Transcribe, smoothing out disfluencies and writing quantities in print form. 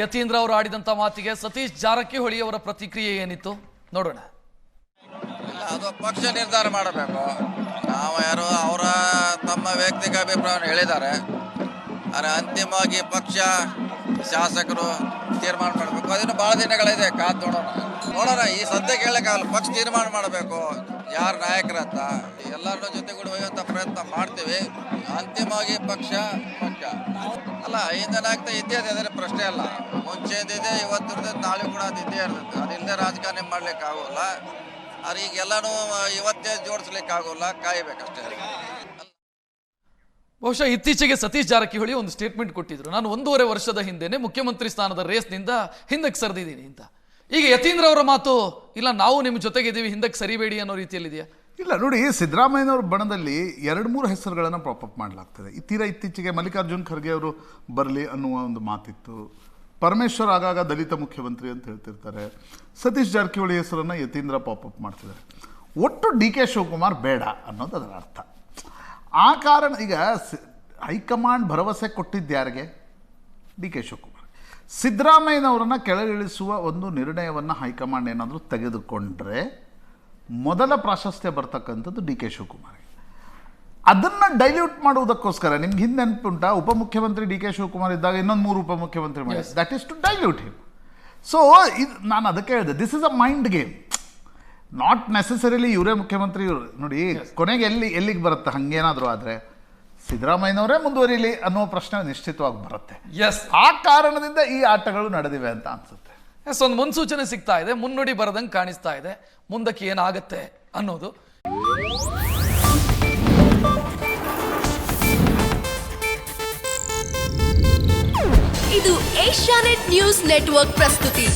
ಯತೀಂದ್ರ ಅವರು ಆಡಿದಂತ ಮಾತಿಗೆ ಸತೀಶ್ ಜಾರಕಿಹೊಳಿ ಅವರ ಪ್ರತಿಕ್ರಿಯೆ ಏನಿತ್ತು ನೋಡೋಣ. ಅದು ಪಕ್ಷ ನಿರ್ಧಾರ ಮಾಡಬೇಕು. ನಾವು ಯಾರು ಅವರ ತಮ್ಮ ವ್ಯಕ್ತಿಗತ ಅಭಿಪ್ರಾಯವನ್ನು ಹೇಳಿದ್ದಾರೆ. ಆದರೆ ಅಂತಿಮವಾಗಿ ಪಕ್ಷ ಶಾಸಕರು ತೀರ್ಮಾನ ಮಾಡಬೇಕು. ಅದನ್ನು ಭಾಳ ದಿನಗಳಿದೆ, ಕಾದು ನೋಡೋಣ. ಈ ಸದ್ಯಕ್ಕೆ ಹೇಳಕ್ಕಾಗಲ್ಲ. ಪಕ್ಷ ತೀರ್ಮಾನ ಮಾಡಬೇಕು ಯಾರು ನಾಯಕರಂತ. ಎಲ್ಲರನ್ನ ಜೊತೆಗೂಡಿ ಹೋಗುವಂಥ ಪ್ರಯತ್ನ ಮಾಡ್ತೀವಿ. ಅಂತಿಮವಾಗಿ ಪಕ್ಷ ಅಲ್ಲ, ಹಿಂದನಾಗ್ತಾ ಇದ್ದೇ ಅದರ ಪ್ರಶ್ನೆ ಅಲ್ಲ. ಮುಂಚೆದಿದೆ, ಇವತ್ತಿರ್ತದೆ, ನಾಳೆ ಕೂಡ ಅದು ಇದ್ದೇ ಇರ್ತದೆ. ಅದಿಲ್ಲದೆ ರಾಜಕಾರಣ ಮಾಡ್ಲಿಕ್ಕೆ ಆಗೋಲ್ಲ. ಆದ್ರೆ ಈಗೆಲ್ಲನೂ ಇವತ್ತೇ ಜೋಡಿಸ್ಲಿಕ್ಕೆ ಆಗೋಲ್ಲ, ಕಾಯಬೇಕಷ್ಟೇ. ಬಹುಶಃ ಇತ್ತೀಚೆಗೆ ಸತೀಶ್ ಜಾರಕಿಹೊಳಿ ಒಂದು ಸ್ಟೇಟ್ಮೆಂಟ್ ಕೊಟ್ಟಿದ್ರು, ನಾನು 1.5 ವರ್ಷದ ಹಿಂದೆನೆ ಮುಖ್ಯಮಂತ್ರಿ ಸ್ಥಾನದ ರೇಸ್ನಿಂದ ಹಿಂದಕ್ಕೆ ಸರಿದಿದ್ದೀನಿ ಅಂತ. ಈಗ ಯತೀಂದ್ರ ಅವರ ಮಾತು ಇಲ್ಲ, ನಾವು ನಿಮ್ಮ ಜೊತೆಗಿದ್ದೀವಿ, ಹಿಂದಕ್ಕೆ ಸರಿಬೇಡಿ ಅನ್ನೋ ರೀತಿಯಲ್ಲಿದೆಯಾ? ಇಲ್ಲ ನೋಡಿ, ಸಿದ್ದರಾಮಯ್ಯನವ್ರ ಬಣದಲ್ಲಿ 2-3 ಹೆಸರುಗಳನ್ನು ಪಾಪಪ್ ಮಾಡಲಾಗ್ತದೆ. ಇತ್ತೀಚೆಗೆ ಮಲ್ಲಿಕಾರ್ಜುನ್ ಖರ್ಗೆ ಅವರು ಬರಲಿ ಅನ್ನುವ ಒಂದು ಮಾತಿತ್ತು. ಪರಮೇಶ್ವರ್ ಆಗಾಗ ದಲಿತ ಮುಖ್ಯಮಂತ್ರಿ ಅಂತ ಹೇಳ್ತಿರ್ತಾರೆ. ಸತೀಶ್ ಜಾರಕಿಹೊಳಿ ಹೆಸರನ್ನು ಯತೀಂದ್ರ ಪಾಪಪ್ ಮಾಡ್ತಿದ್ದಾರೆ. ಒಟ್ಟು DK ಶಿವಕುಮಾರ್ ಬೇಡ ಅನ್ನೋದು ಅದರ ಅರ್ಥ. ಆ ಕಾರಣ ಈಗ ಹೈಕಮಾಂಡ್ ಭರವಸೆ ಕೊಟ್ಟಿದ್ದು ಯಾರಿಗೆ? DK ಶಿವಕುಮಾರ್. ಸಿದ್ದರಾಮಯ್ಯನವರನ್ನು ಕೆಳಗಿಳಿಸುವ ಒಂದು ನಿರ್ಣಯವನ್ನು ಹೈಕಮಾಂಡ್ ಏನಾದರೂ ತೆಗೆದುಕೊಂಡ್ರೆ ಮೊದಲ ಪ್ರಾಶಸ್ತ್ಯ ಬರ್ತಕ್ಕಂಥದ್ದು DK ಶಿವಕುಮಾರ್ಗೆ. ಅದನ್ನು ಡೈಲ್ಯೂಟ್ ಮಾಡುವುದಕ್ಕೋಸ್ಕರ ನಿಮ್ಗೆ ಹಿಂದೆ ನೆನಪುಂಟಾ, ಉಪಮುಖ್ಯಮಂತ್ರಿ DK ಶಿವಕುಮಾರ್ ಇದ್ದಾಗ ಇನ್ನೊಂದು 3 ಉಪಮುಖ್ಯಮಂತ್ರಿ ಮಾಡಿ, that is to dilute him. So ಇದು ನಾನು ಅದಕ್ಕೆ ಹೇಳಿದೆ, this is a mind game. Not necessarily ಇವರೇ ಮುಖ್ಯಮಂತ್ರಿ ಇವರು. ನೋಡಿ, ಕೊನೆಗೆ ಎಲ್ಲಿಗೆ ಬರುತ್ತೆ ಹಂಗೇನಾದರೂ ಆದರೆ ಸಿದ್ದರಾಮಯ್ಯನವರೇ ಮುಂದುವರಿಲಿ ಅನ್ನೋ ಪ್ರಶ್ನೆ ನಿಶ್ಚಿತವಾಗಿ ಬರುತ್ತೆ. ಆ ಕಾರಣದಿಂದ ಈ ಆಟಗಳು ನಡೆದಿವೆ ಅಂತ ಅನ್ಸುತ್ತೆ. ಒಂದು ಮುನ್ಸೂಚನೆ ಸಿಗ್ತಾ ಇದೆ, ಮುನ್ನುಡಿ ಬರದಂಗೆ ಕಾಣಿಸ್ತಾ ಇದೆ, ಮುಂದಕ್ಕೆ ಏನಾಗುತ್ತೆ ಅನ್ನೋದು. ಇದು ಏಷ್ಯಾನೆಟ್ ನ್ಯೂಸ್ ನೆಟ್ವರ್ಕ್ ಪ್ರಸ್ತುತಿ.